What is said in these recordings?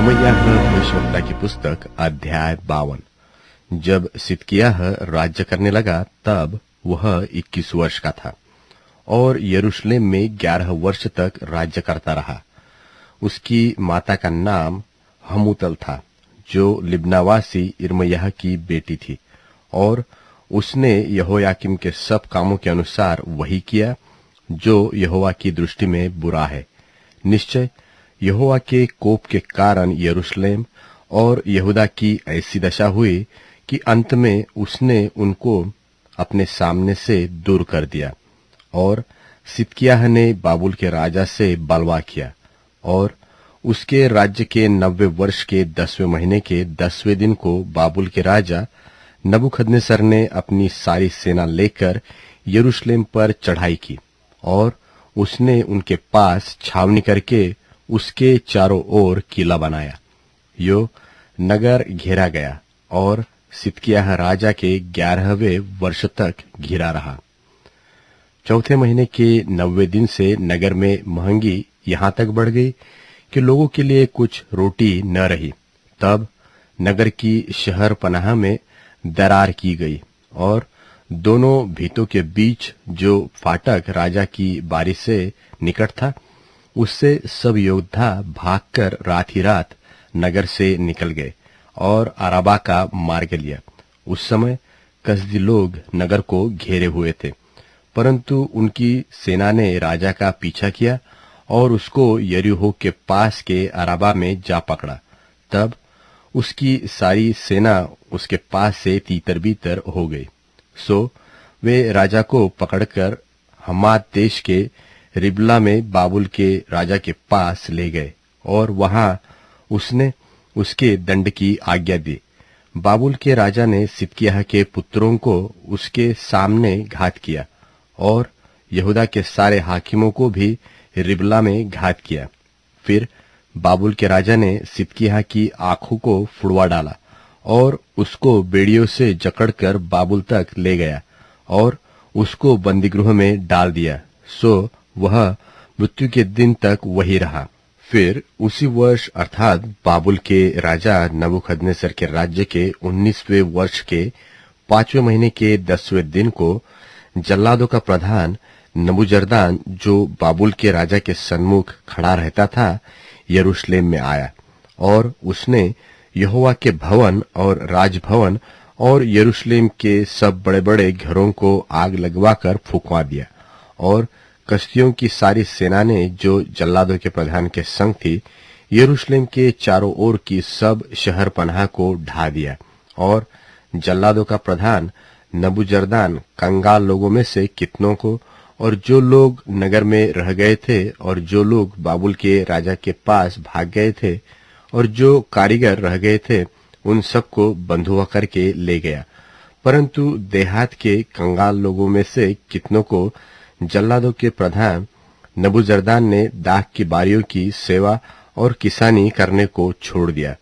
यिर्मयाह भविष्यवक्ता की पुस्तक अध्याय 52। जब सिदकिय्याह राज्य करने लगा तब वह 21 वर्ष का था और यरूशलेम में 11 वर्ष तक राज्य करता रहा। उसकी माता का नाम हमूतल था, जो लिब्नावासी यिर्मयाह की बेटी थी, और उसने यहोयाकीम के सब कामों के अनुसार वही किया जो यहोवा की दृष्टि में बुरा है। निश्चय यहोवा के कोप के कारण यरूशलेम और यहूदा की ऐसी दशा हुई कि अंत में उसने उनको अपने सामने से दूर कर दिया। और सिदकिय्याह ने बाबुल के राजा से बलवा किया, और उसके राज्य के 90 वर्ष के 10वें महीने के 10वें दिन को बाबुल के राजा नबूकदनेस्सर ने अपनी सारी सेना लेकर यरूशलेम पर चढ़ाई की, और उसने उनके पास छावनी करके उसके चारों ओर किला बनाया। यो नगर घेरा गया और सिदकिय्याह राजा के 11वें वर्ष तक घिरा रहा। चौथे महीने के 90वें दिन से नगर में महंगी यहां तक बढ़ गई कि लोगों के लिए कुछ रोटी न रही। तब नगर की शहर पनाह में दरार की गई, और दोनों भीतों के बीच जो फाटक राजा की बारी से निकट था, उससे सब योद्धा भागकर रात ही रात नगर से निकल गए और अराबा का मार्ग लिया। उस समय कसदी लोग नगर को घेरे हुए थे, परंतु उनकी सेना ने राजा का पीछा किया और उसको यरीहो के पास के अराबा में जा पकड़ा। तब उसकी सारी सेना उसके पास से तीतर बीतर हो गई। सो वे राजा को पकड़कर हमात देश के रिबला में बाबुल के राजा के पास ले गए, और वहां उसने उसके दंड की आज्ञा दी। बाबुल के राजा ने सिदकिय्याह के पुत्रों को उसके सामने घात किया, और यहूदा के सारे हाकिमों को भी रिबला में घात किया। फिर बाबुल के राजा ने सिदकिय्याह की आंखों को फुड़वा डाला और उसको बेड़ियों से जकड़कर बाबुल तक ले गया और उसको बंदीगृह में डाल दिया। सो वह मृत्यु के दिन तक वही रहा। फिर उसी वर्ष अर्थात बाबुल के राजा नबूकदनेस्सर के राज्य के 19वें वर्ष के 5वें महीने के 10वें दिन को जल्लादों का प्रधान नबूजरदान, जो बाबुल के राजा के सन्मुख खड़ा रहता था, यरूशलेम में आया, और उसने यहोवा के भवन और राजभवन और यरूशलेम के सब बड़े बड़े घरों को आग लगवाकर फुकवा दिया। और कसदियों की सारी सेना ने, जो जल्लादों के प्रधान के संग थी, यरूशलेम के चारों ओर की सब शहर पनाह को ढा दिया। और जल्लादों का प्रधान नबूजरदान कंगाल लोगों में से कितनों को, और जो लोग नगर में रह गए थे, और जो लोग बाबुल के राजा के पास भाग गए थे, और जो कारीगर रह गए थे, उन सबको बंधुआ करके ले गया। परंतु देहात के कंगाल लोगों में से कितनों को जल्लादों के प्रधान नबूजरदान ने दाख की बारियों की सेवा और किसानी करने को छोड़ दिया।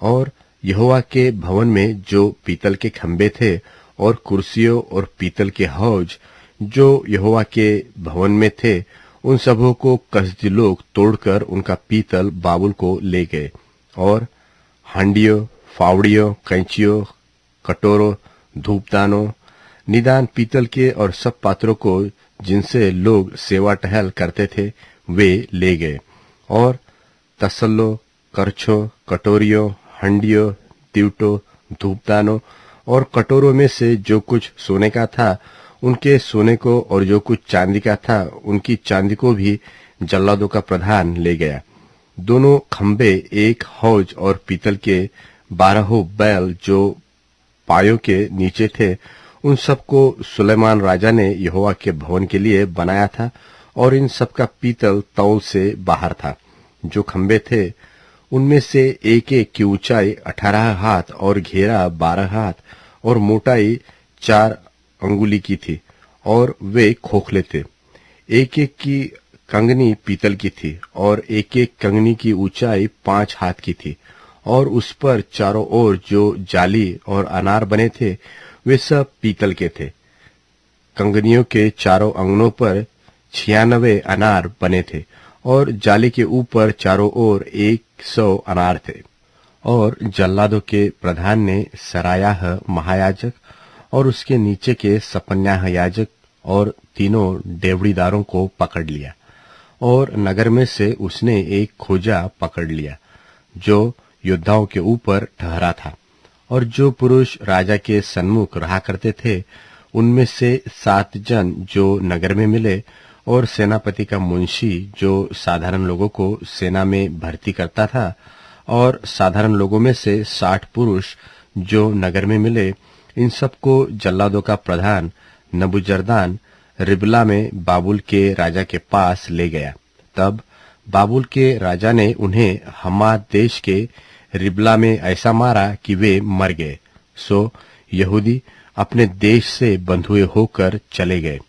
और यहोवा के भवन में जो पीतल के खंबे थे और कुर्सियों और पीतल के हौज जो यहोवा के भवन में थे, उन सबों को कसदी लोग तोड़कर उनका पीतल बाबुल को ले गए। और हांडियों, फावड़ियों, कैंचियों, कटोरों, धूपदानों, निदान पीतल के और सब पात्रों को जिनसे लोग सेवा टहल करते थे, वे ले गए। और तसल्लों, करछों, कटोरियों, हंडियों, दिवटों, धूपदानों और कटोरों में से जो कुछ सोने का था, उनके सोने को, और जो कुछ चांदी का था, उनकी चांदी को भी जल्लादों का प्रधान ले गया। दोनों खंबे, एक हौज और पीतल के 12 बैल जो पायों के नीचे थे, उन सबको सुलेमान राजा ने यहोवा के भवन के लिए बनाया था, और इन सब का पीतल तौल से बाहर था। जो खंबे थे, उनमें से एक एक की ऊंचाई 18 हाथ और घेरा 12 हाथ और मोटाई 4 अंगुली की थी, और वे खोखले थे। एक एक की कंगनी पीतल की थी, और एक एक कंगनी की ऊंचाई 5 हाथ की थी, और उस पर चारों ओर जो जाली और अनार बने थे, वे सब पीतल के थे। कंगनियों के चारों अंगनों पर 96 अनार बने थे, और जाली के ऊपर चारों ओर 100 अनार थे। और जल्लादों के प्रधान ने सरायाह महायाजक और उसके नीचे के सपन्याह याजक और तीनों डेवड़ीदारों को पकड़ लिया, और नगर में से उसने एक खोजा पकड़ लिया जो योद्धाओं के ऊपर ठहरा था। और जो पुरुष राजा के सन्मुख रहा करते थे उनमें से 7 जन जो नगर में मिले, और सेनापति का मुंशी जो साधारण लोगों को सेना में भर्ती करता था, और साधारण लोगों में से 60 पुरुष जो नगर में मिले, इन सबको जल्लादों का प्रधान नबूजरदान रिबला में बाबुल के राजा के पास ले गया। तब बाबुल के राजा ने उन्हें हमात देश के रिबला में ऐसा मारा कि वे मर गए। सो यहूदी अपने देश से बंधुए होकर चले गए।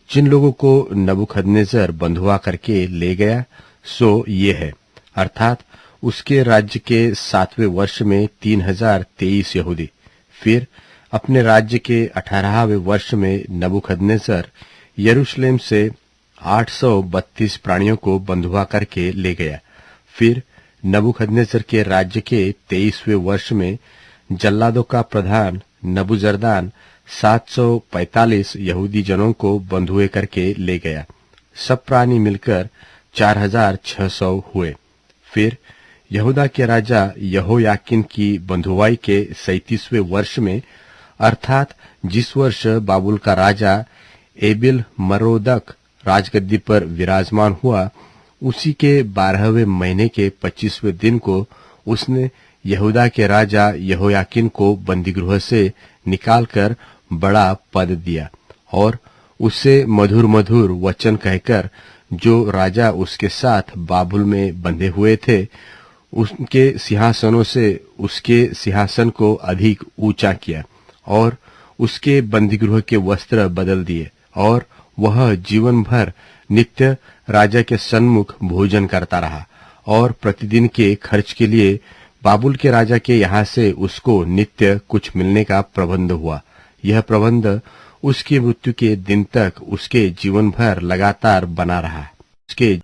जिन लोगों को नबूखदनेस्सर बंधुआ करके ले गया सो ये है, अर्थात उसके राज्य के 7वें वर्ष में 3023 यहूदी। फिर अपने राज्य के 18वें वर्ष में नबूखदनेस्सर यरूशलेम से 832 प्राणियों को बंधुआ करके ले गया। फिर नबूखदनेस्सर के राज्य के 23वें वर्ष में जल्लादों का प्रधान नबूजरदान 745 यहूदी जनों को बंधुए करके ले गया। सब प्राणी मिलकर 4600 हुए। फिर यहूदा के राजा यहोयाकीन की बंधुआई के 37वें वर्ष में, अर्थात जिस वर्ष बाबुल का राजा एबिल मरोदक राजगद्दी पर विराजमान हुआ, उसी के 12वें महीने के 25वें दिन को उसने यहूदा के राजा यहोयाकीन को बंदीगृह से निकालकर बड़ा पद दिया, और उससे मधुर मधुर वचन कहकर जो राजा उसके साथ बाबुल में बंधे हुए थे उनके सिंहासनों से उसके सिंहासन को अधिक ऊंचा किया, और उसके बंदीगृह के वस्त्र बदल दिए, और वह जीवन भर नित्य राजा के सन्मुख भोजन करता रहा। और प्रतिदिन के खर्च के लिए बाबुल के राजा के यहाँ से उसको नित्य कुछ मिलने का प्रबंध हुआ। यह प्रबंध उसकी मृत्यु के दिन तक उसके जीवन भर लगातार बना रहा। उसके